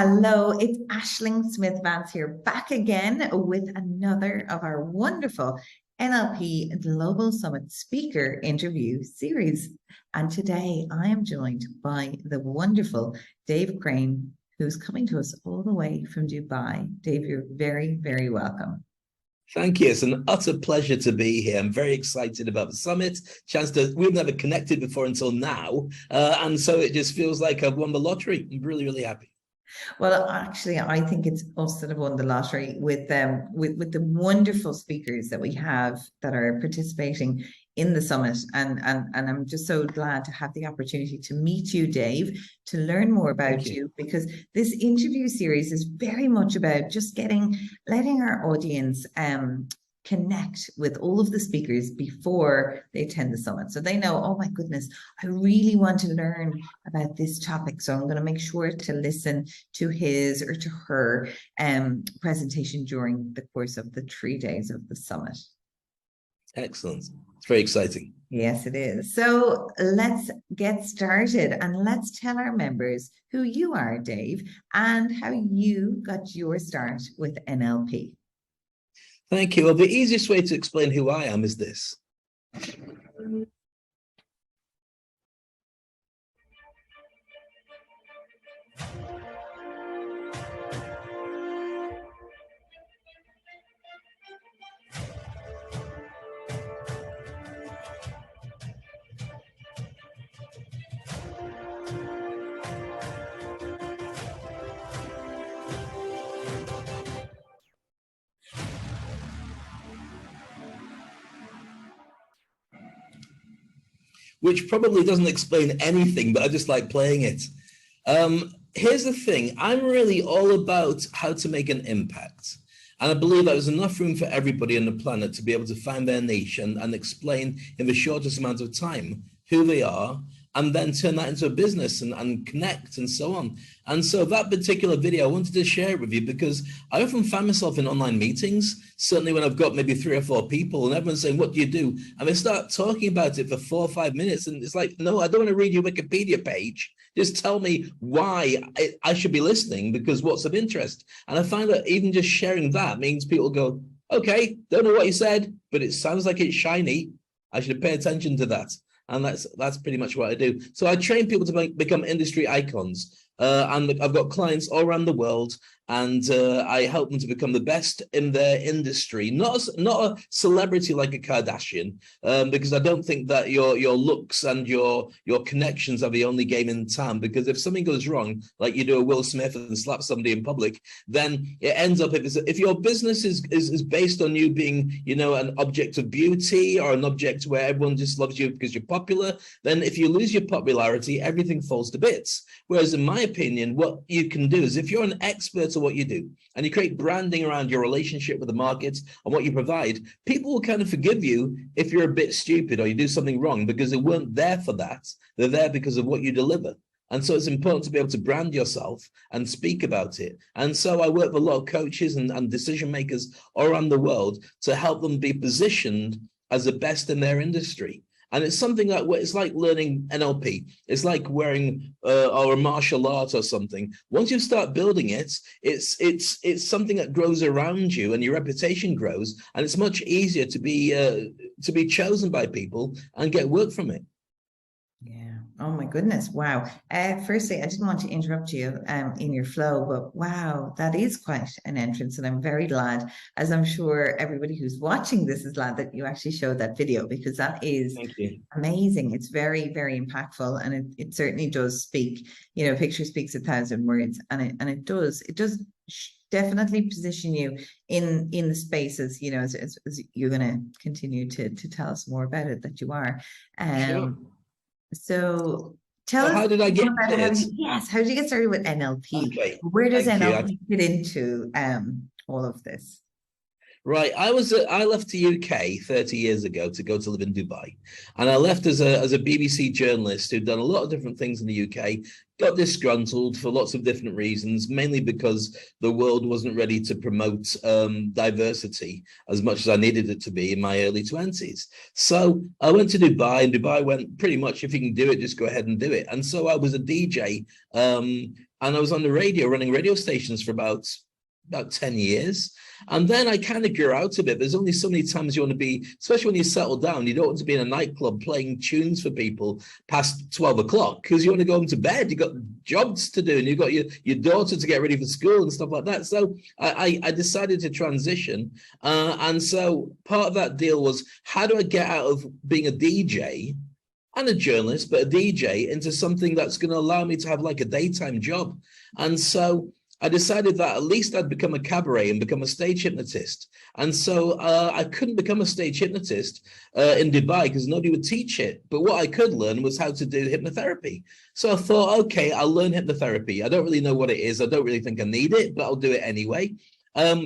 Hello, it's Aisling Smith-Vance here, back again with another of our wonderful NLP Global Summit speaker interview series. And today I am joined by the wonderful Dave Crane, who's coming to us all the way from Dubai. Dave, you're very, very welcome. Thank you. It's an utter pleasure to be here. I'm very excited about the summit. We've never connected before until now. And so it just feels like I've won the lottery. I'm really, really happy. Well, actually, I think it's us that have won the lottery with the wonderful speakers that we have that are participating in the summit. And I'm just so glad to have the opportunity to meet you, Dave, to learn more about you, because this interview series is very much about just letting our audience connect with all of the speakers before they attend the summit. So they know, oh my goodness, I really want to learn about this topic. So I'm going to make sure to listen to his or to her presentation during the course of the 3 days of the summit. Excellent. It's very exciting. Yes, it is. So let's get started and let's tell our members who you are, Dave, and how you got your start with NLP. Thank you. Well, the easiest way to explain who I am is this. Which probably doesn't explain anything, but I just like playing it. Here's the thing. I'm really all about how to make an impact. And I believe that there's enough room for everybody on the planet to be able to find their niche and explain in the shortest amount of time who they are, and then turn that into a business and connect and so on. And so that particular video, I wanted to share it with you because I often find myself in online meetings, certainly when I've got maybe 3 or 4 people and everyone's saying, what do you do? And they start talking about it for 4 or 5 minutes. And it's like, no, I don't want to read your Wikipedia page. Just tell me why I should be listening, because what's of interest. And I find that even just sharing that means people go, okay, don't know what you said, but it sounds like it's shiny. I should pay attention to that. And that's pretty much what I do. So I train people to become industry icons. And I've got clients all around the world, and I help them to become the best in their industry. Not a celebrity like a Kardashian, because I don't think that your looks and your connections are the only game in town. Because if something goes wrong, like you do a Will Smith and slap somebody in public, then it ends up, if your business is based on you being, an object of beauty or an object where everyone just loves you because you're popular, then if you lose your popularity, everything falls to bits. Whereas in my opinion, what you can do is, if you're an expert at what you do and you create branding around your relationship with the market and what you provide, people will kind of forgive you if you're a bit stupid or you do something wrong, because they weren't there for that. They're there because of what you deliver. And so it's important to be able to brand yourself and speak about it. And so I work with a lot of coaches and decision makers all around the world to help them be positioned as the best in their industry. And it's something like, it's like learning NLP. It's like wearing or a martial art or something. Once you start building it, it's something that grows around you, and your reputation grows, and it's much easier to be chosen by people and get work from it. Yeah. Oh my goodness. Wow. Firstly, I didn't want to interrupt you in your flow, but wow, that is quite an entrance. And I'm very glad, as I'm sure everybody who's watching this is glad that you actually showed that video, because that is amazing. It's very, very impactful. And it certainly does speak, picture speaks 1,000 words. And it does definitely position you in the spaces, as you're going to continue to tell us more about it, that you are. Sure. So tell us, how did I get started? How did you get started with NLP? Okay. Where does NLP fit into all of this? Right, I left the UK 30 years ago to go to live in Dubai, and I left as a BBC journalist who'd done a lot of different things in the UK. Got disgruntled for lots of different reasons, mainly because the world wasn't ready to promote diversity as much as I needed it to be in my early 20s. So I went to Dubai, and Dubai went pretty much, if you can do it, just go ahead and do it. And so I was a DJ and I was on the radio, running radio stations for about 10 years. And then I kind of grew out of it. There's only so many times you want to be, especially when you settle down, you don't want to be in a nightclub playing tunes for people past 12 o'clock because you want to go home to bed. You've got jobs to do and you've got your daughter to get ready for school and stuff like that. So I decided to transition. And so part of that deal was, how do I get out of being a DJ and a journalist, but a DJ, into something that's going to allow me to have like a daytime job? And so I decided that at least I'd become a cabaret and become a stage hypnotist. And so I couldn't become a stage hypnotist in Dubai because nobody would teach it. But what I could learn was how to do hypnotherapy. So I thought, okay, I'll learn hypnotherapy. I don't really know what it is. I don't really think I need it, but I'll do it anyway.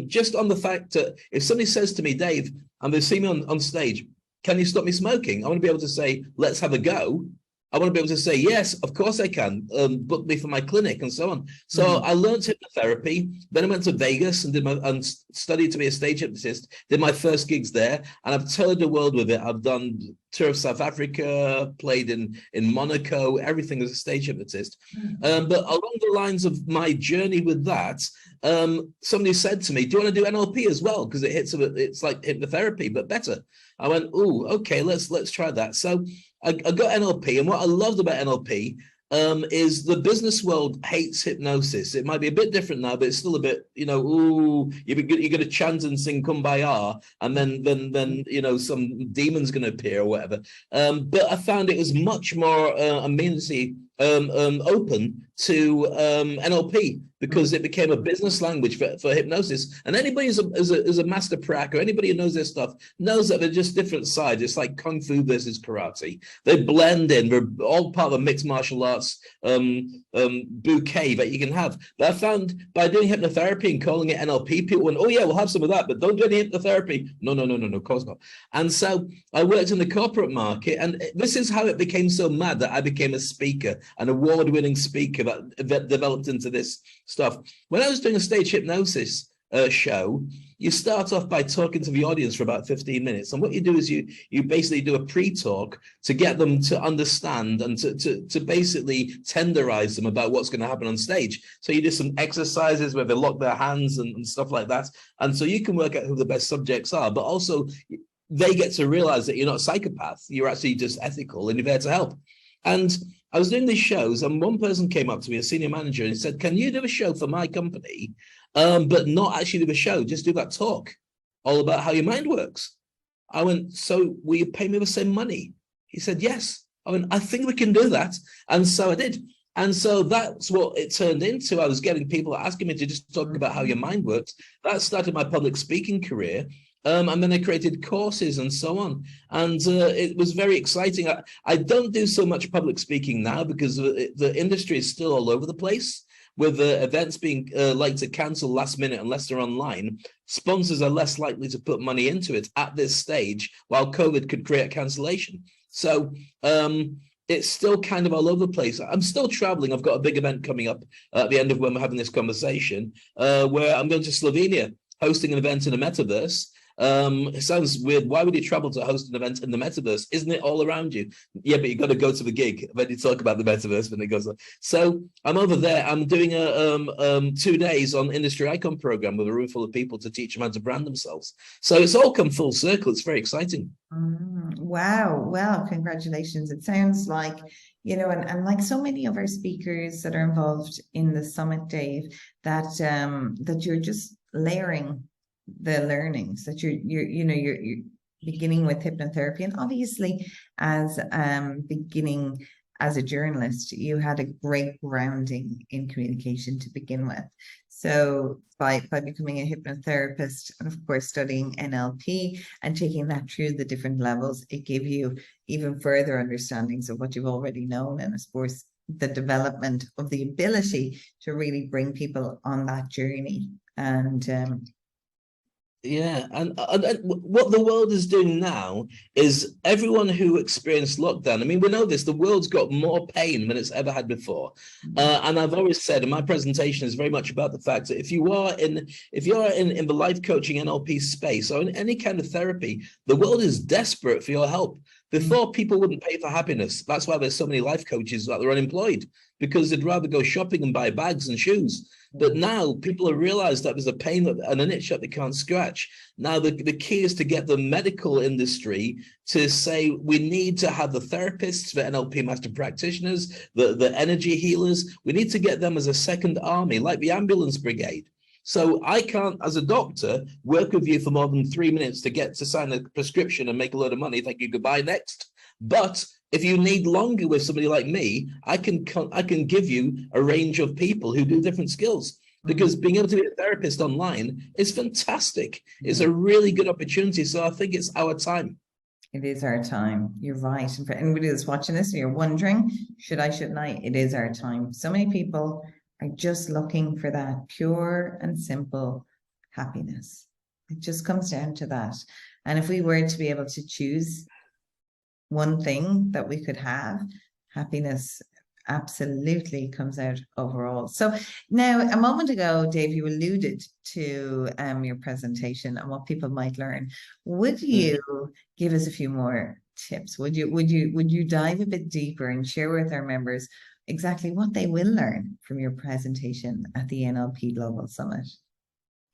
Just on the fact that if somebody says to me, Dave, and they see me on stage, can you stop me smoking? I want to be able to say, let's have a go. I want to be able to say, yes, of course I can, book me for my clinic and so on. So I learned hypnotherapy. Then I went to Vegas and studied to be a stage hypnotist, did my first gigs there, and I've toured the world with it. I've done tour of South Africa, played in Monaco, everything as a stage hypnotist. But along the lines of my journey with that, somebody said to me, do you want to do NLP as well? Because it's like hypnotherapy, but better. I went, oh, okay, let's try that. So I got NLP, and what I loved about NLP is the business world hates hypnosis. It might be a bit different now, but it's still a bit, ooh, you're going to chant and sing Kumbaya, and then some demon's going to appear or whatever. But I found it was much more amenity open to NLP, because it became a business language for hypnosis. And anybody who's a master prac, or anybody who knows their stuff, knows that they're just different sides. It's like Kung Fu versus karate. They blend in. They're all part of a mixed martial arts bouquet that you can have. But I found by doing hypnotherapy and calling it NLP, people went, oh yeah, we'll have some of that, but don't do any hypnotherapy. No, of course not. And so I worked in the corporate market, and this is how it became so mad that I became a speaker, an award-winning speaker that developed into this stuff. When I was doing a stage hypnosis show, you start off by talking to the audience for about 15 minutes. And what you do is you basically do a pre-talk to get them to understand and to basically tenderize them about what's going to happen on stage. So you do some exercises where they lock their hands and stuff like that. And so you can work out who the best subjects are, but also they get to realize that you're not a psychopath. You're actually just ethical and you're there to help. And I was doing these shows, and one person came up to me, a senior manager, and he said, can you do a show for my company, but not actually do a show, just do that talk all about how your mind works? I went, so will you pay me the same money? He said, yes. I went, I think we can do that. And so I did. And so that's what it turned into. I was getting people asking me to just talk about how your mind works. That started my public speaking career. And then I created courses and so on. And it was very exciting. I don't do so much public speaking now because the industry is still all over the place, with events being like to cancel last minute unless they're online. Sponsors are less likely to put money into it at this stage, while COVID could create cancellation. So it's still kind of all over the place. I'm still traveling. I've got a big event coming up at the end of when we're having this conversation, where I'm going to Slovenia, hosting an event in the metaverse. It sounds weird. Why would you travel to host an event in the metaverse? Isn't it all around you? Yeah, but you got to go to the gig. Then you talk about the metaverse when it goes on. So I'm over there. I'm doing a 2 days on industry icon program with a room full of people to teach them how to brand themselves. So it's all come full circle. It's very exciting. Wow. Well, congratulations. It sounds like, and like so many of our speakers that are involved in the summit, Dave, that that you're just layering the learnings, that you're beginning with hypnotherapy, and obviously as beginning as a journalist, you had a great grounding in communication to begin with. So by becoming a hypnotherapist, and of course studying NLP and taking that through the different levels, it gave you even further understandings of what you've already known, and of course the development of the ability to really bring people on that journey. And yeah, and what the world is doing now is everyone who experienced lockdown, I mean, we know this, the world's got more pain than it's ever had before. And I've always said, and my presentation is very much about the fact that if you're in the life coaching NLP space or in any kind of therapy, the world is desperate for your help. Before, people wouldn't pay for happiness. That's why there's so many life coaches that are unemployed, because they'd rather go shopping and buy bags and shoes. But now people have realized that there's a pain and an itch that they can't scratch. Now, the key is to get the medical industry to say we need to have the therapists, the NLP master practitioners, the energy healers. We need to get them as a second army, like the ambulance brigade. So I can't, as a doctor, work with you for more than 3 minutes to get to sign a prescription and make a load of money. Thank you, goodbye, next. But if you need longer with somebody like me, I can give you a range of people who do different skills, because being able to be a therapist online is fantastic. It's a really good opportunity. So I think it's our time. It is our time. You're right. And for anybody that's watching this and you're wondering, should I, shouldn't I? It is our time. So many people are just looking for that pure and simple happiness. It just comes down to that. And if we were to be able to choose one thing that we could have, happiness absolutely comes out overall. So now, a moment ago, Dave, you alluded to your presentation and what people might learn. Would you give us a few more tips? Would you dive a bit deeper and share with our members exactly what they will learn from your presentation at the NLP Global Summit?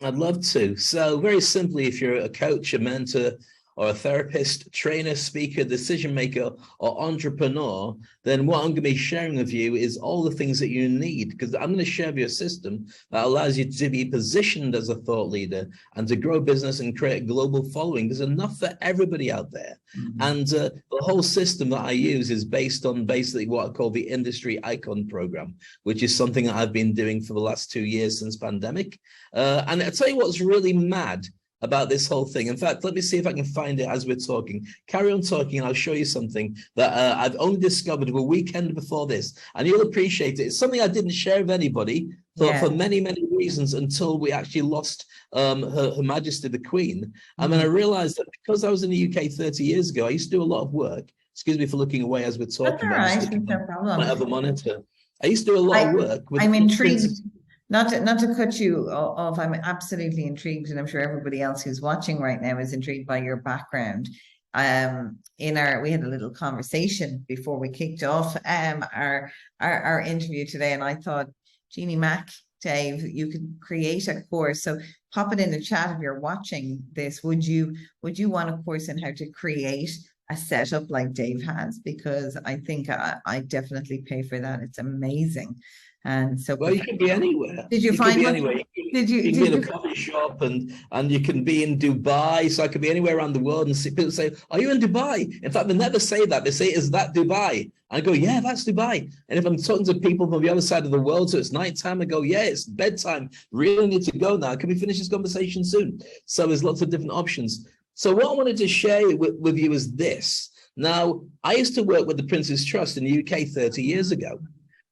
I'd love to. So very simply, if you're a coach, a mentor, or a therapist, trainer, speaker, decision maker, or entrepreneur, then what I'm going to be sharing with you is all the things that you need, because I'm going to share with you a system that allows you to be positioned as a thought leader and to grow business and create a global following. There's enough for everybody out there. And the whole system that I use is based on basically what I call the Industry Icon Program, which is something that I've been doing for the last 2 years since pandemic. And I'll tell you what's really mad about this whole thing. In fact, let me see if I can find it as we're talking. Carry on talking and I'll show you something that I've only discovered a weekend before this, and you'll appreciate it. It's something I didn't share with anybody for many, many reasons until we actually lost Her Majesty the Queen. And then I realized that because I was in the UK 30 years ago, I used to do a lot of work. Excuse me for looking away as we're talking. That's all right, no problem. I have a monitor. I used to do a lot of work. I'm intrigued. Not to cut you off, I'm absolutely intrigued, and I'm sure everybody else who's watching right now is intrigued by your background. We had a little conversation before we kicked off our interview today, and I thought, Jeannie Mac, Dave, you could create a course. So pop it in the chat if you're watching this. Would you want a course on how to create a setup like Dave has? Because I think I definitely pay for that. It's amazing. And so, well, you can be anywhere. Did you find one? Anywhere. You can be in a coffee shop and you can be in Dubai. So I could be anywhere around the world and see people say, "Are you in Dubai?" In fact, they never say that. They say, "Is that Dubai?" I go, "Yeah, that's Dubai." And if I'm talking to people from the other side of the world, so it's nighttime, I go, "Yeah, it's bedtime. Really need to go now. Can we finish this conversation soon?" So there's lots of different options. So what I wanted to share with you is this. Now, I used to work with the Prince's Trust in the UK 30 years ago.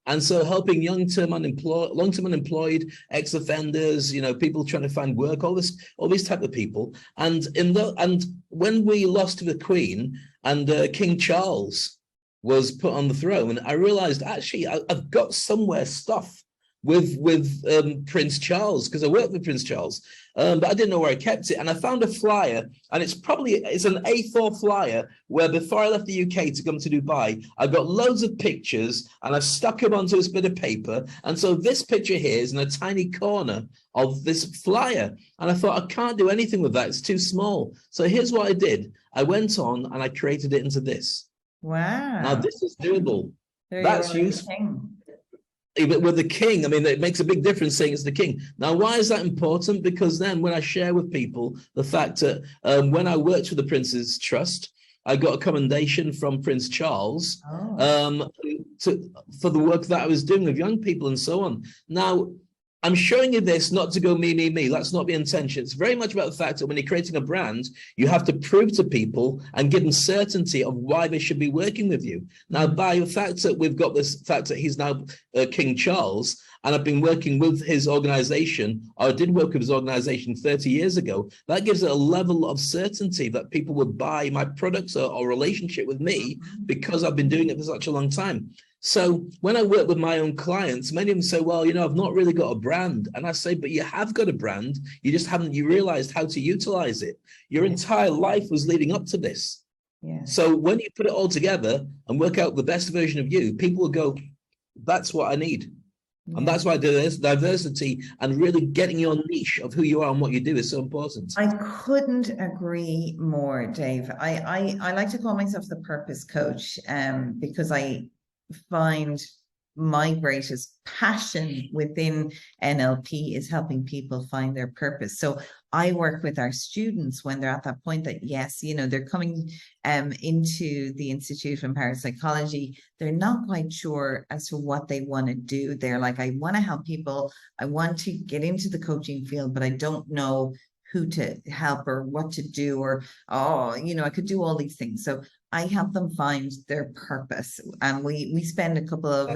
And so helping long-term unemployed, ex-offenders, people trying to find work, all these type of people. And when we lost the Queen and King Charles was put on the throne, I realized actually I've got somewhere stuff with Prince Charles, because I worked with Prince Charles, but I didn't know where I kept it. And I found a flyer, and it's an A4 flyer where before I left the UK to come to Dubai, I got loads of pictures and I stuck them onto this bit of paper. And so this picture here is in a tiny corner of this flyer. And I thought, I can't do anything with that. It's too small. So here's what I did. I went on and I created it into this. Wow. Now this is doable. That's useful. With the king, I mean, it makes a big difference saying it's the king. Now, why is that important? Because then when I share with people the fact that when I worked for the Prince's Trust, I got a commendation from Prince Charles for the work that I was doing with young people and so on. Now, I'm showing you this not to go me, me, me. That's not the intention. It's very much about the fact that when you're creating a brand, you have to prove to people and give them certainty of why they should be working with you. Now, by the fact that we've got this fact that he's now King Charles, and I've been working with his organization, or I did work with his organization 30 years ago, that gives it a level of certainty that people would buy my products or relationship with me because I've been doing it for such a long time. So when I work with my own clients, many of them say, well, I've not really got a brand. And I say, but you have got a brand. You just haven't realized how to utilize it. Your entire life was leading up to this. Yeah. So when you put it all together and work out the best version of you, people will go, that's what I need. And Yeah. that's why this diversity and really getting your niche of who you are and what you do is so important. I couldn't agree more, Dave. I like to call myself the purpose coach, because I find my greatest passion within NLP is helping people find their purpose. So I work with our students when they're at that point that, yes, you know, they're coming into the Institute of Parapsychology. They're not quite sure as to what they want to do. They're like, I want to help people. I want to get into the coaching field, but I don't know who to help or what to do, or, oh, you know, I could do all these things. So I help them find their purpose. And we spend a couple of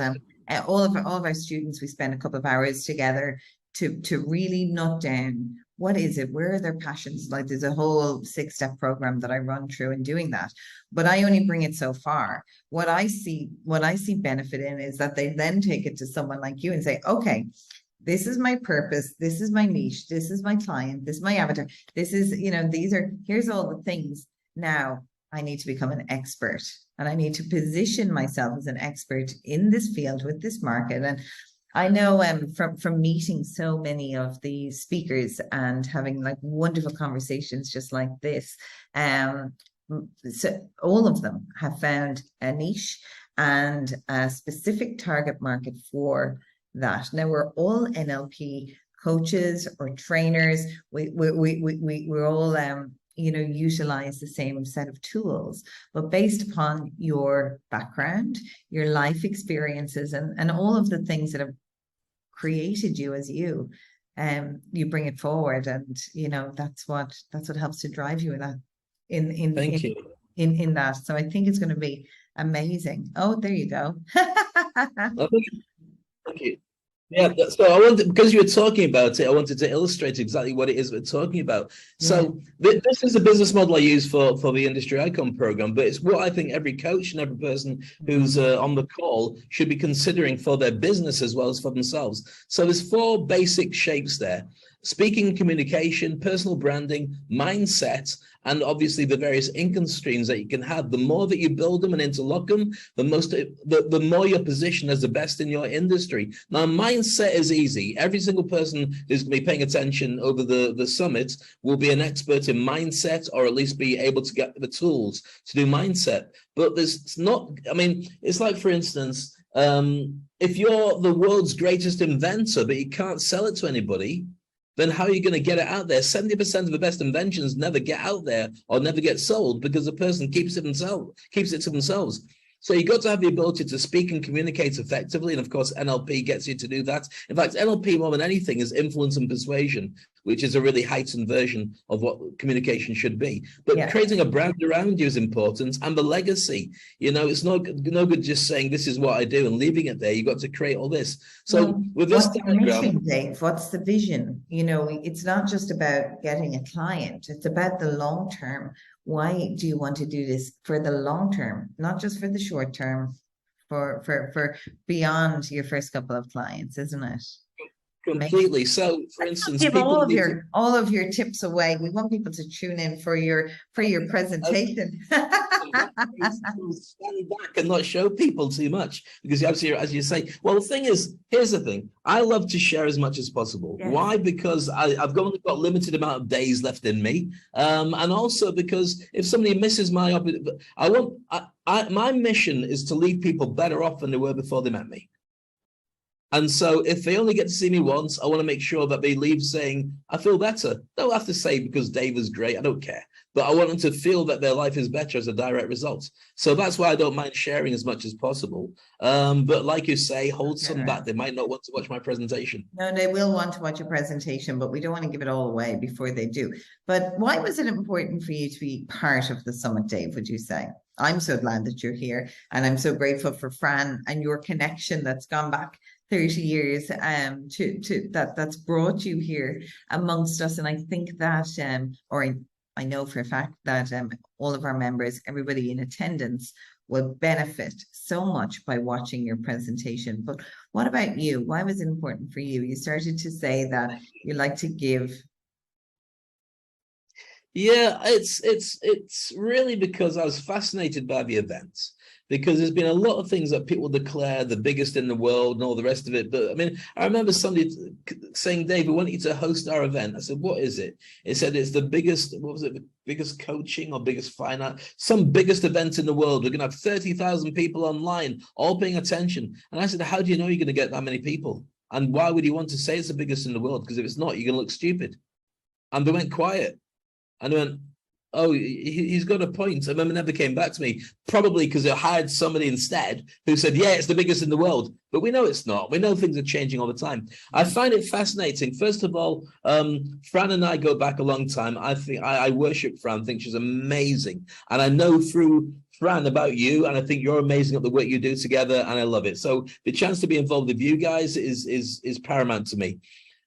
all of our students, we spend a couple of hours together to really note down what is it, where are their passions. Like, there's a whole 6-step program that I run through in doing that, but I only bring it so far. What I see benefit in is that they then take it to someone like you and say, okay, this is my purpose, this is my niche, this is my client, this is my avatar, this is, you know, here's all the things. Now I need to become an expert, and I need to position myself as an expert in this field with this market. And I know from meeting so many of the speakers and having like wonderful conversations just like this, so all of them have found a niche and a specific target market for that. Now, we're all NLP coaches or trainers. We're all you know, utilize the same set of tools, but based upon your background, your life experiences, and all of the things that have created you as you, you bring it forward, and you know, that's what helps to drive you in that Thank you. in that. So I think it's going to be amazing. Oh, there you go. Thank you. Yeah, so I wanted, because you were talking about it, I wanted to illustrate exactly what it is we're talking about. So this is the business model I use for the Industry Icon program, but it's what I think every coach and every person who's on the call should be considering for their business as well as for themselves. So there's 4 basic shapes there: speaking, communication, personal branding, mindset, and obviously the various income streams that you can have. The more that you build them and interlock them, the more you're positioned as the best in your industry. Now, mindset is easy. Every single person who's going to be paying attention over the summit will be an expert in mindset, or at least be able to get the tools to do mindset. But there's not, I mean, it's like, for instance, if you're the world's greatest inventor, but you can't sell it to anybody, then how are you going to get it out there? 70% of the best inventions never get out there or never get sold because the person keeps it to themselves. So you've got to have the ability to speak and communicate effectively. And of course, NLP gets you to do that. In fact, NLP more than anything is influence and persuasion, which is a really heightened version of what communication should be. But creating a brand around you is important, and the legacy. You know, it's no good just saying this is what I do and leaving it there. You've got to create all this. So with this mission, Dave? What's the vision? You know, it's not just about getting a client. It's about the long term. Why do you want to do this for the long term, not just for the short term, for beyond your first couple of clients, isn't it? Completely. So, for instance, give all of your tips away. We want people to tune in for your presentation. Stand back and not show people too much, because you obviously, as you say, well, the thing is, here's the thing: I love to share as much as possible. Yes. Why? Because I've only got limited amount of days left in me, and also because if somebody misses my my mission is to leave people better off than they were before they met me. And so if they only get to see me once, I want to make sure that they leave saying, I feel better. Don't have to say because Dave is great. I don't care. But I want them to feel that their life is better as a direct result. So that's why I don't mind sharing as much as possible. But like you say, hold some back. They might not want to watch my presentation. No, they will want to watch your presentation, but we don't want to give it all away before they do. But why was it important for you to be part of the summit, Dave, would you say? I'm so glad that you're here, and I'm so grateful for Fran and your connection that's gone back 30 years to that's brought you here amongst us. And I think that I know for a fact that all of our members, everybody in attendance, will benefit so much by watching your presentation. But what about you? Why was it important for you? You started to say that you like to give. Yeah, it's really because I was fascinated by the events. Because there's been a lot of things that people declare the biggest in the world and all the rest of it. But I mean, I remember somebody saying, Dave, we want you to host our event. I said, what is it? It said it's the biggest, what was it, the biggest coaching or biggest finance, some biggest event in the world. We're going to have 30,000 people online, all paying attention. And I said, how do you know you're going to get that many people? And why would you want to say it's the biggest in the world? Because if it's not, you're going to look stupid. And they went quiet. And I went, oh, he's got a point. And then never came back to me, probably because they hired somebody instead who said, yeah, it's the biggest in the world. But we know it's not. We know things are changing all the time. I find it fascinating. First of all, Fran and I go back a long time. I worship Fran. I think she's amazing. And I know through Fran about you, and I think you're amazing at the work you do together, and I love it. So the chance to be involved with you guys is paramount to me.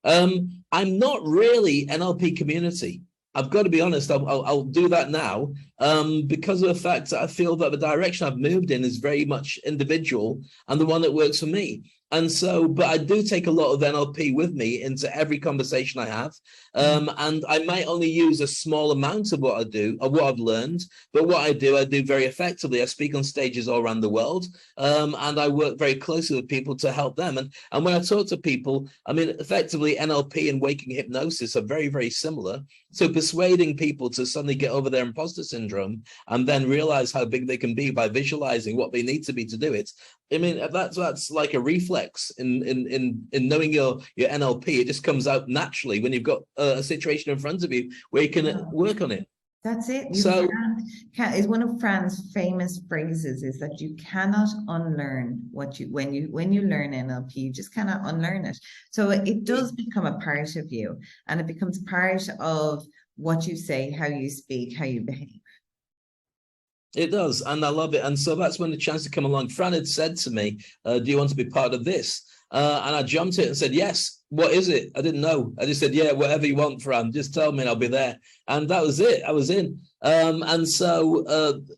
I'm not really NLP community. I've got to be honest, I'll do that now because of the fact that I feel that the direction I've moved in is very much individual and the one that works for me. And so, but I do take a lot of NLP with me into every conversation I have. And I might only use a small amount of what I do, of what I've learned, but what I do very effectively. I speak on stages all around the world, and I work very closely with people to help them. And when I talk to people, I mean, effectively NLP and waking hypnosis are very, very similar. So persuading people to suddenly get over their imposter syndrome and then realize how big they can be by visualizing what they need to be to do it. I mean, that's like a reflex in knowing your NLP. It just comes out naturally when you've got a situation in front of you where you can work on it. That's it. So is one of Fran's famous phrases is that you cannot unlearn what you when you learn NLP, you just cannot unlearn it. So it does become a part of you, and it becomes part of what you say, how you speak, how you behave. It does, and I love it. And so that's when the chance to come along. Fran had said to me, do you want to be part of this? And I jumped it and said, yes. What is it? I didn't know. I just said, yeah, whatever you want, Fran, just tell me and I'll be there. And that was it. I was in. And so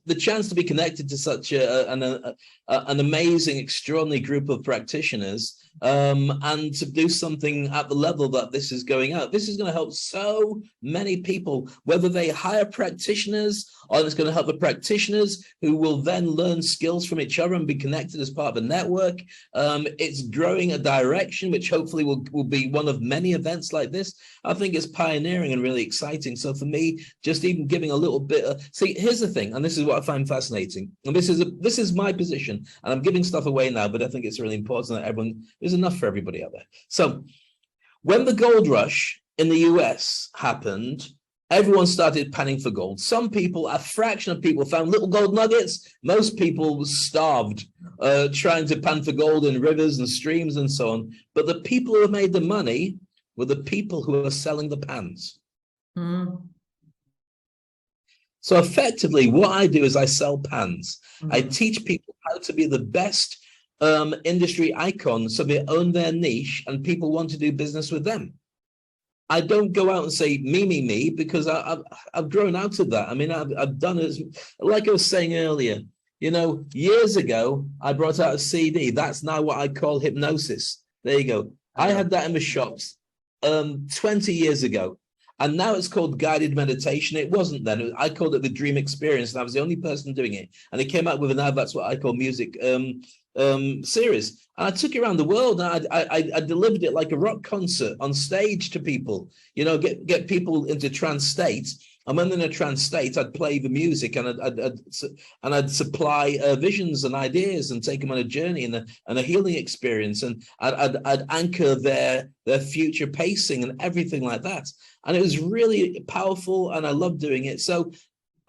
the chance to be connected to such an amazing, extraordinary group of practitioners, and to do something at the level that this is going out. This is going to help so many people, whether they hire practitioners or it's going to help the practitioners who will then learn skills from each other and be connected as part of a network. It's growing a direction which hopefully will be one of many events like this. I think it's pioneering and really exciting. So for me, just even giving a little bit of, see, here's the thing, and this is what I find fascinating. And this is my position, and I'm giving stuff away now, but I think it's really important that everyone, there's enough for everybody out there. So when the gold rush in the US happened, everyone started panning for gold. Some people, a fraction of people found little gold nuggets. Most people were starved, trying to pan for gold in rivers and streams and so on. But the people who made the money were the people who were selling the pans. So effectively, what I do is I sell pans. I teach people how to be the best industry icon so they own their niche and people want to do business with them. I don't go out and say me, because I've grown out of that. I mean, I've done it, like I was saying earlier, you know, years ago, I brought out a CD. That's now what I call hypnosis. There you go. I had that in the shops 20 years ago. And now it's called guided meditation. It wasn't then. I called it the dream experience, and I was the only person doing it. And it came out with now that's what I call music series. And I took it around the world, and I delivered it like a rock concert on stage to people, you know, get people into trance states. And when they're in a trance state, I'd play the music, and I'd supply visions and ideas and take them on a journey and a healing experience. And I'd anchor their future pacing and everything like that. And it was really powerful, and I loved doing it. So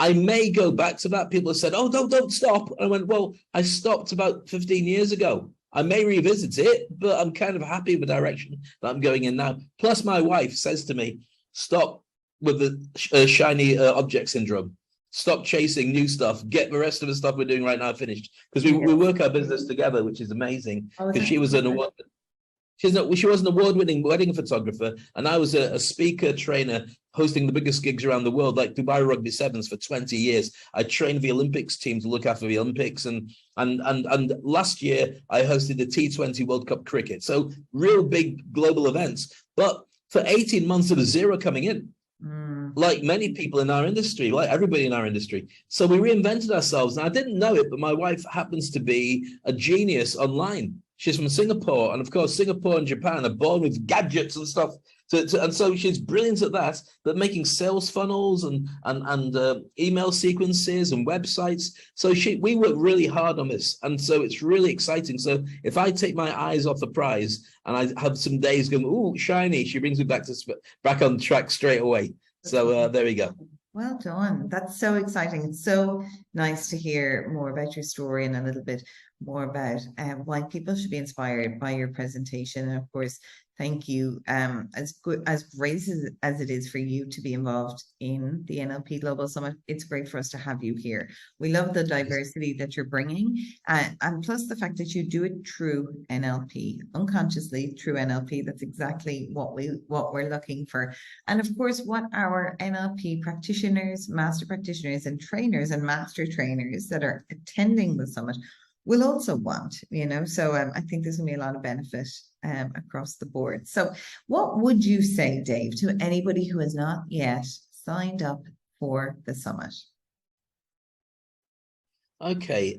I may go back to that. People have said, oh, don't stop. And I went, well, I stopped about 15 years ago. I may revisit it, but I'm kind of happy with the direction that I'm going in now. Plus, my wife says to me, stop with the shiny object syndrome. Stop chasing new stuff. Get the rest of the stuff we're doing right now finished. Because we work our business together, which is amazing. Because she was an award. She was an award-winning wedding photographer, and I was a speaker trainer hosting the biggest gigs around the world, like Dubai Rugby Sevens for 20 years. I trained the Olympics team to look after the Olympics, and last year I hosted the T20 World Cup cricket. So real big global events. But for 18 months, there was zero coming in. like many people in our industry, like everybody in our industry. So we reinvented ourselves. And I didn't know it, but my wife happens to be a genius online. She's from Singapore. And of course, Singapore and Japan are born with gadgets and stuff. And so she's brilliant at that, but making sales funnels and email sequences and websites. So we work really hard on this. And so it's really exciting. So if I take my eyes off the prize and I have some days going, ooh, shiny, she brings me back on track straight away. So there we go. Well done. That's so exciting. It's so nice to hear more about your story and a little bit more about why people should be inspired by your presentation. And of course, thank you. As great as it is for you to be involved in the NLP Global Summit, it's great for us to have you here. We love the diversity that you're bringing, and plus the fact that you do it through NLP, unconsciously through NLP. That's exactly what we're looking for. And of course, what our NLP practitioners, master practitioners, and trainers and master trainers that are attending the summit will also want, so I think there's gonna be a lot of benefit across the board. So what would you say, Dave, to anybody who has not yet signed up for the summit? Okay,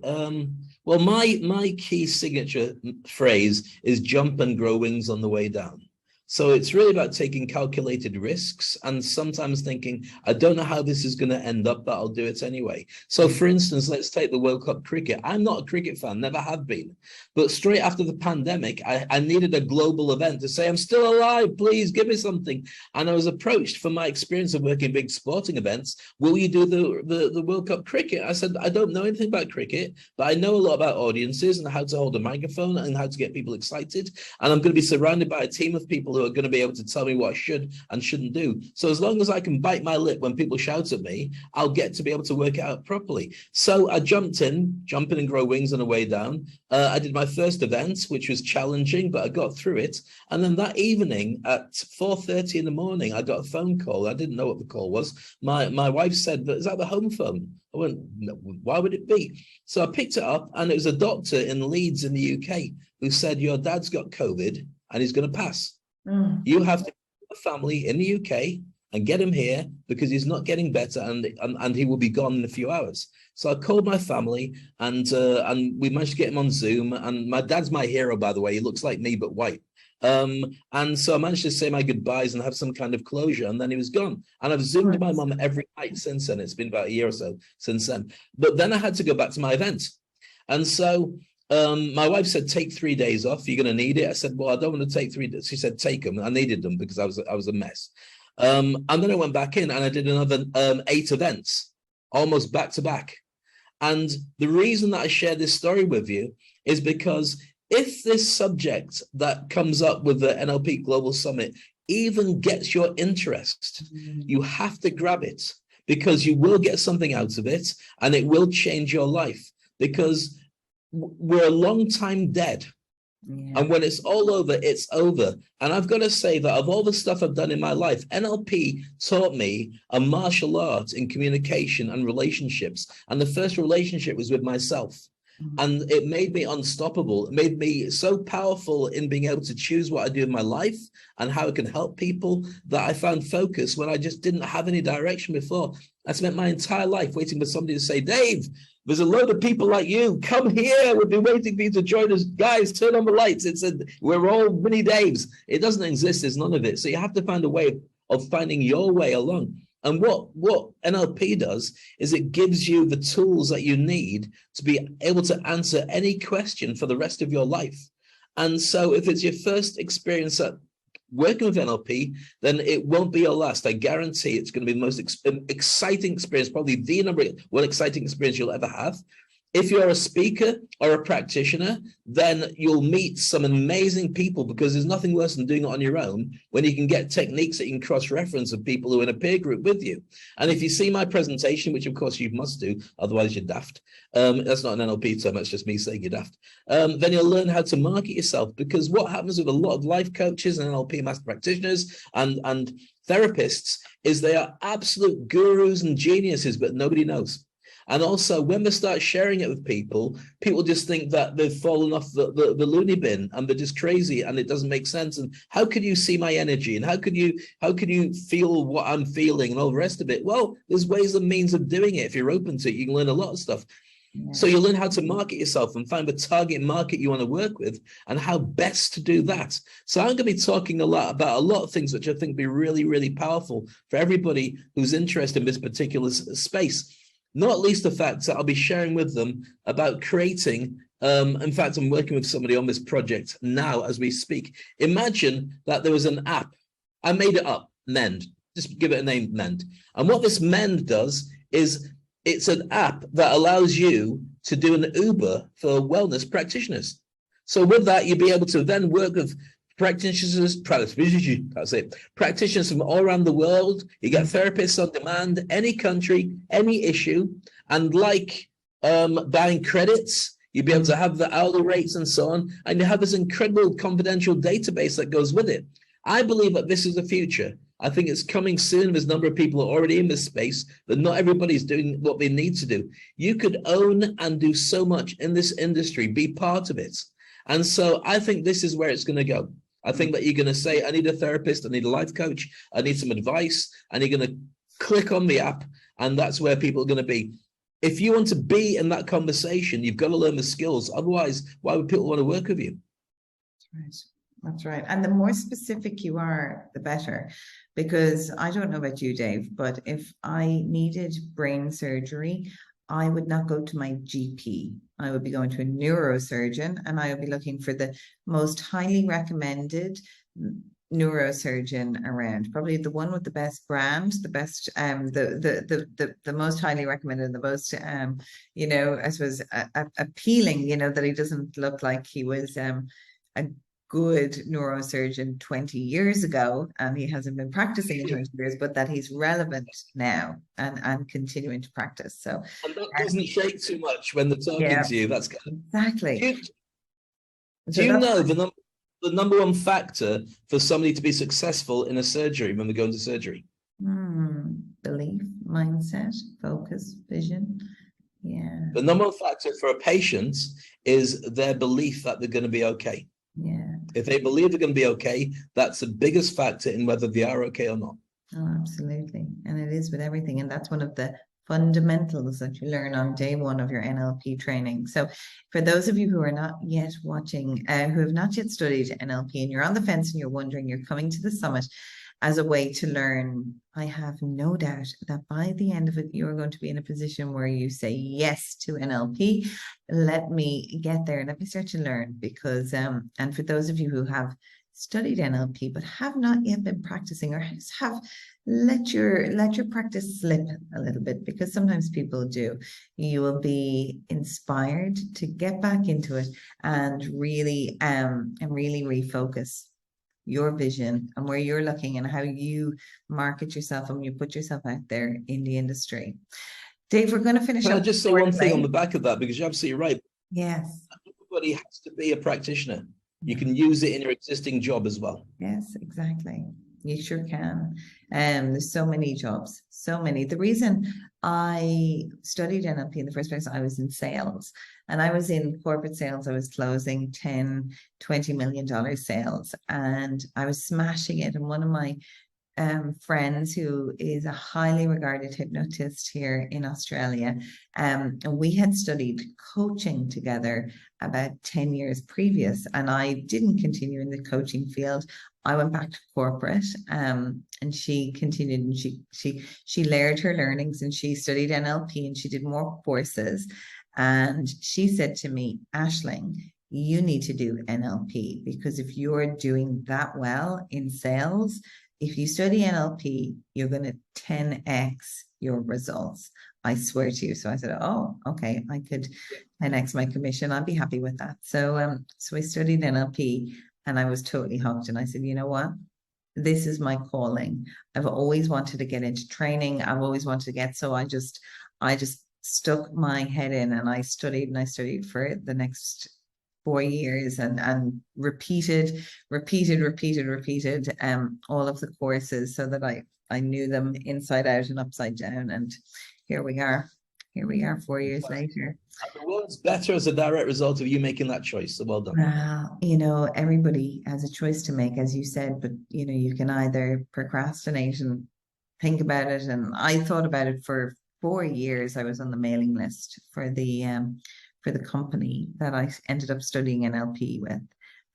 well, my key signature phrase is jump and grow wings on the way down. So it's really about taking calculated risks and sometimes thinking, I don't know how this is going to end up, but I'll do it anyway. So for instance, let's take the World Cup cricket. I'm not a cricket fan, never have been. But straight after the pandemic, I needed a global event to say, I'm still alive, please give me something. And I was approached from my experience of working in big sporting events, will you do the World Cup cricket? I said, I don't know anything about cricket, but I know a lot about audiences and how to hold a microphone and how to get people excited. And I'm going to be surrounded by a team of people who are going to be able to tell me what I should and shouldn't do. So as long as I can bite my lip when people shout at me, I'll get to be able to work it out properly. So I jumping and grow wings on the way down. I did my first event, which was challenging, but I got through it. And then that evening at 4:30 in the morning, I got a phone call. I didn't know what the call was. My wife said, is that the home phone? I went, no, why would it be? So I picked it up, and it was a doctor in Leeds in the UK who said, your dad's got COVID and he's going to pass. You have to have a family in the UK and get him here because he's not getting better and he will be gone in a few hours. So I called my family and we managed to get him on Zoom. And my dad's my hero, by the way. He looks like me, but white. And so I managed to say my goodbyes and have some kind of closure, and then he was gone. And I've Zoomed my mum every night since then. It's been about a year or so since then. But then I had to go back to my event. And so my wife said, take 3 days off. You're going to need it. I said, well, I don't want to take 3 days. She said, take them. I needed them because I was a mess. And then I went back in and I did another 8 events, almost back to back. And the reason that I share this story with you is because if this subject that comes up with the NLP Global Summit even gets your interest, you have to grab it because you will get something out of it and it will change your life, because we're a long time dead. Yeah. And when it's all over, it's over. And I've got to say that of all the stuff I've done in my life, NLP taught me a martial art in communication and relationships. And the first relationship was with myself. And it made me unstoppable. It made me so powerful in being able to choose what I do in my life and how I can help people that I found focus when I just didn't have any direction before. I spent my entire life waiting for somebody to say, Dave, there's a load of people like you. Come here. We've been waiting for you to join us. Guys, turn on the lights. It said, we're all mini Daves. It doesn't exist. There's none of it. So you have to find a way of finding your way along. And what NLP does is it gives you the tools that you need to be able to answer any question for the rest of your life. And so if it's your first experience at working with NLP, then it won't be your last. I guarantee it's going to be the most exciting experience, probably the number one exciting experience you'll ever have. If you're a speaker or a practitioner, then you'll meet some amazing people, because there's nothing worse than doing it on your own when you can get techniques that you can cross-reference with people who are in a peer group with you. And if you see my presentation, which of course you must do, otherwise you're daft. That's not an NLP term, that's just me saying you're daft. Then you'll learn how to market yourself, because what happens with a lot of life coaches and NLP master practitioners and therapists is they are absolute gurus and geniuses, but nobody knows. And also, when they start sharing it with people, people just think that they've fallen off the loony bin and they're just crazy and it doesn't make sense. And how could you see my energy? And how could you feel what I'm feeling and all the rest of it? Well, there's ways and means of doing it. If you're open to it, you can learn a lot of stuff. Yeah. So you learn how to market yourself and find the target market you want to work with and how best to do that. So I'm going to be talking a lot about a lot of things which I think be really, really powerful for everybody who's interested in this particular space. Not least the fact that I'll be sharing with them about creating, in fact, I'm working with somebody on this project now as we speak. Imagine that there was an app. I made it up, Mend. Just give it a name, Mend. And what this Mend does is it's an app that allows you to do an Uber for wellness practitioners. So with that, you'll be able to then work with practitioners from all around the world. You get therapists on demand, any country, any issue. And like buying credits, you'll be able to have the hourly rates and so on. And you have this incredible confidential database that goes with it. I believe that this is the future. I think it's coming soon. There's a number of people already in this space, but not everybody's doing what they need to do. You could own and do so much in this industry, be part of it. And so I think this is where it's going to go. I think that you're going to say, I need a therapist, I need a life coach, I need some advice, and you're going to click on the app, and that's where people are going to be. If you want to be in that conversation, you've got to learn the skills. Otherwise, why would people want to work with you? Right. That's right. And the more specific you are, the better. Because I don't know about you, Dave, but if I needed brain surgery, I would not go to my GP. I would be going to a neurosurgeon, and I would be looking for the most highly recommended neurosurgeon around, probably the one with the best brand, the best, the most highly recommended, the most, you know, I suppose appealing, you know, that he doesn't look like he was a good neurosurgeon 20 years ago, and he hasn't been practicing in 20 years, but that he's relevant now and continuing to practice. So and that doesn't shake too much when they're talking to you. That's exactly. Do you know the number one factor for somebody to be successful in a surgery when they go into surgery? Belief, mindset, focus, vision. Yeah. The number one factor for a patient is their belief that they're going to be okay. Yeah. If they believe they're going to be okay, that's the biggest factor in whether they are okay or not. Oh, absolutely. And it is with everything. And that's one of the fundamentals that you learn on day one of your NLP training. So for those of you who are not yet watching, who have not yet studied NLP, and you're on the fence and you're wondering, you're coming to the summit as a way to learn, I have no doubt that by the end of it, you're going to be in a position where you say yes to NLP. Let me get there. Let me start to learn, because, and for those of you who have studied NLP but have not yet been practicing, or have let your practice slip a little bit, because sometimes people do, you will be inspired to get back into it and really refocus your vision and where you're looking and how you market yourself and you put yourself out there in the industry. Dave, we're going to finish up. Can I just say one thing on the back of that, because you're absolutely right. Yes. Everybody has to be a practitioner. You can use it in your existing job as well. Yes, exactly. You sure can. There's so many jobs, so many. The reason I studied NLP in the first place, I was in sales, and I was in corporate sales. I was closing $10-20 million sales, and I was smashing it. And one of my friends, who is a highly regarded hypnotist here in Australia, and we had studied coaching together about 10 years previous, and I didn't continue in the coaching field. I went back to corporate, and she continued, and she layered her learnings, and she studied NLP, and she did more courses. And she said to me, Aisling, you need to do NLP, because if you're doing that well in sales, if you study NLP, you're going to 10x your results. I swear to you. So I said, oh, okay, I could 10x my commission. I'd be happy with that. So, so I studied NLP, and I was totally hooked. And I said, you know what? This is my calling. I've always wanted to get into training. I've always wanted to get, so I just stuck my head in, and I studied for the next 4 years, and repeated all of the courses, so that I knew them inside out and upside down. And here we are. here we are 4 years later. And the world's better as a direct result of you making that choice. So well done. Well, everybody has a choice to make, as you said, but you can either procrastinate and think about it. And I thought about it for 4 years. I was on the mailing list for the company that I ended up studying NLP with.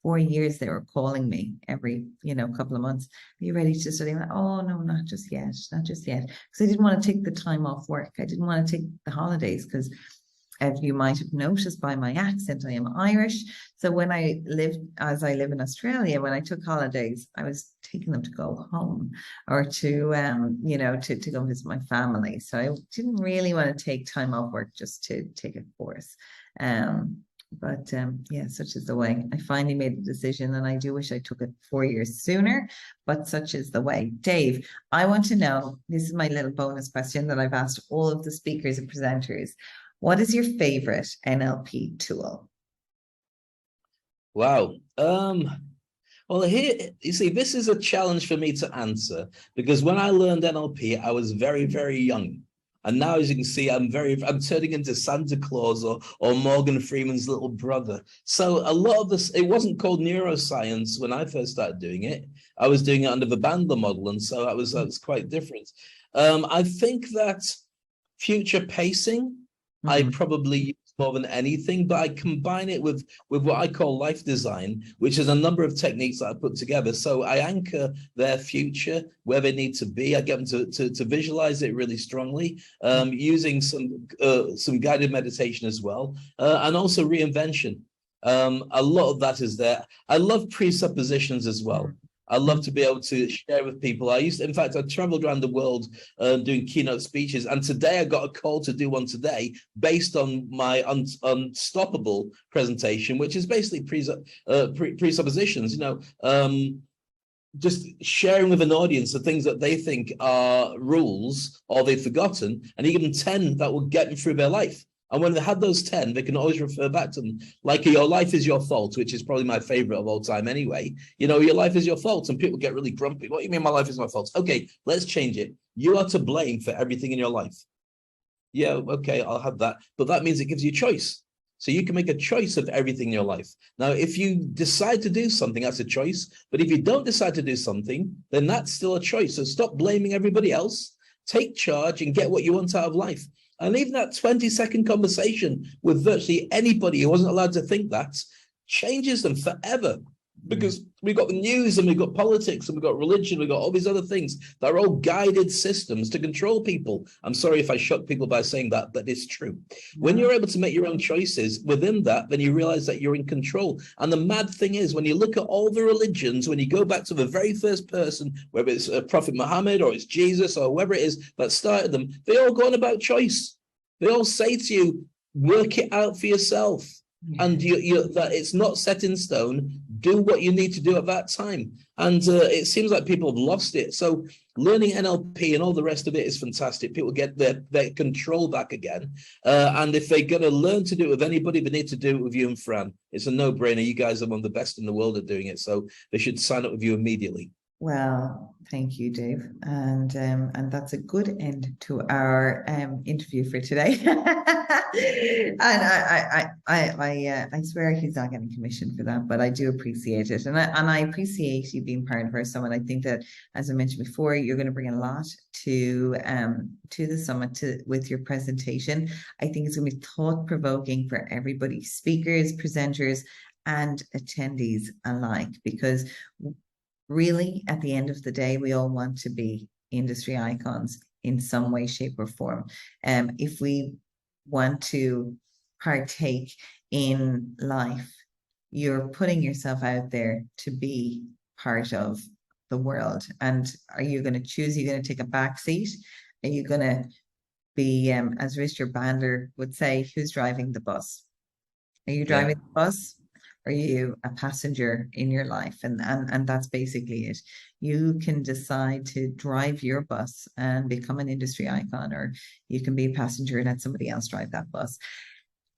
4 years they were calling me every couple of months. Are you ready to study? Like, oh no, not just yet, because I didn't want to take the time off work. I didn't want to take the holidays because, as you might have noticed by my accent, I am Irish. So when I live in Australia, when I took holidays, I was taking them to go home or to go visit my family. So I didn't really want to take time off work just to take a course. But such is the way. I finally made a decision, and I do wish I took it 4 years sooner, but such is the way. Dave, I want to know, this is my little bonus question that I've asked all of the speakers and presenters. What is your favorite NLP tool? Wow. Well, here, you see, this is a challenge for me to answer, because when I learned NLP, I was very, very young. And now, as you can see, I'm turning into Santa Claus or Morgan Freeman's little brother. So a lot of this, it wasn't called neuroscience when I first started doing it. I was doing it under the Bandler model. And so that was quite different. I think that future pacing, I probably use more than anything, but I combine it with what I call life design, which is a number of techniques that I put together. So I anchor their future where they need to be. I get them to visualize it really strongly, using some guided meditation as well, and also reinvention. A lot of that is there. I love presuppositions as well. I love to be able to share with people. I traveled around the world doing keynote speeches. And today I got a call to do one today based on my Unstoppable presentation, which is basically presuppositions, just sharing with an audience the things that they think are rules or they've forgotten. And you give them 10 that will get them through their life. And when they have those 10, they can always refer back to them. Like your life is your fault, which is probably my favorite of all time anyway. Your life is your fault. And people get really grumpy. What do you mean my life is my fault? Okay, let's change it. You are to blame for everything in your life. Yeah, okay, I'll have that. But that means it gives you choice. So you can make a choice of everything in your life. Now, if you decide to do something, that's a choice. But if you don't decide to do something, then that's still a choice. So stop blaming everybody else. Take charge and get what you want out of life. And even that 20-second conversation with virtually anybody who wasn't allowed to think that changes them forever. Because we've got the news and we've got politics and we've got religion, we've got all these other things that are all guided systems to control people. I'm sorry if I shock people by saying that, but it's true. When you're able to make your own choices within that, then you realize that you're in control. And the mad thing is, when you look at all the religions, when you go back to the very first person, whether it's Prophet Muhammad or it's Jesus or whoever it is that started them, they all go on about choice. They all say to you, work it out for yourself. And that it's not set in stone. Do what you need to do at that time. And it seems like people have lost it. So learning NLP and all the rest of it is fantastic. People get their control back again. And if they're going to learn to do it with anybody, they need to do it with you and Fran. It's a no-brainer. You guys are one of the best in the world at doing it. So they should sign up with you immediately. Well, thank you, Dave, and that's a good end to our interview for today. And I swear he's not getting commission for that, but I do appreciate it, and I appreciate you being part of our summit. I think that, as I mentioned before, you're going to bring a lot to the summit with your presentation. I think it's going to be thought-provoking for everybody, speakers, presenters, and attendees alike, because really, at the end of the day, we all want to be industry icons in some way, shape, or form. If we want to partake in life, you're putting yourself out there to be part of the world. And are you going to choose? Are you going to take a back seat? Are you going to be, as Richard Bandler would say, who's driving the bus? Are you driving the bus? Are you a passenger in your life? And that's basically it. You can decide to drive your bus and become an industry icon, or you can be a passenger and let somebody else drive that bus.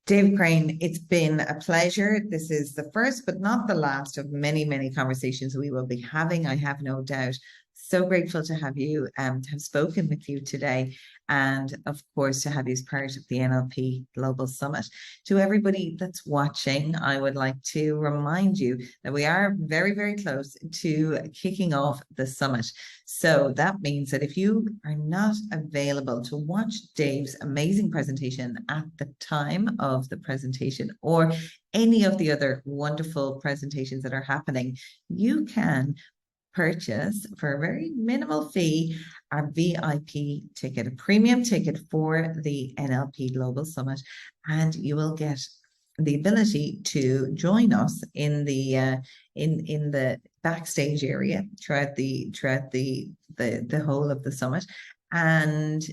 Dave Crane, it's been a pleasure. This is the first, but not the last, of many, many conversations we will be having, I have no doubt. So grateful to have you, to have spoken with you today, and of course to have you as part of the NLP Global Summit. To everybody that's watching, I would like to remind you that we are very, very close to kicking off the summit. So that means that if you are not available to watch Dave's amazing presentation at the time of the presentation, or any of the other wonderful presentations that are happening, you can purchase for a very minimal fee our VIP ticket, a premium ticket for the NLP Global Summit, and you will get the ability to join us in the in the backstage area throughout the whole of the summit, and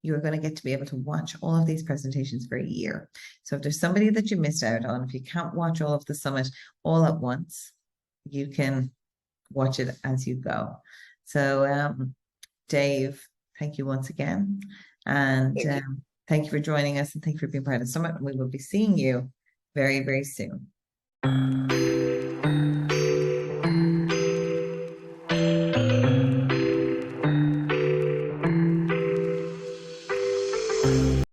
you're going to get to be able to watch all of these presentations for a year. So if there's somebody that you missed out on, if you can't watch all of the summit all at once, you can watch it as you go. So Dave, thank you once again, and thank you for joining us, and thank you for being part of the summit. We will be seeing you very, very soon.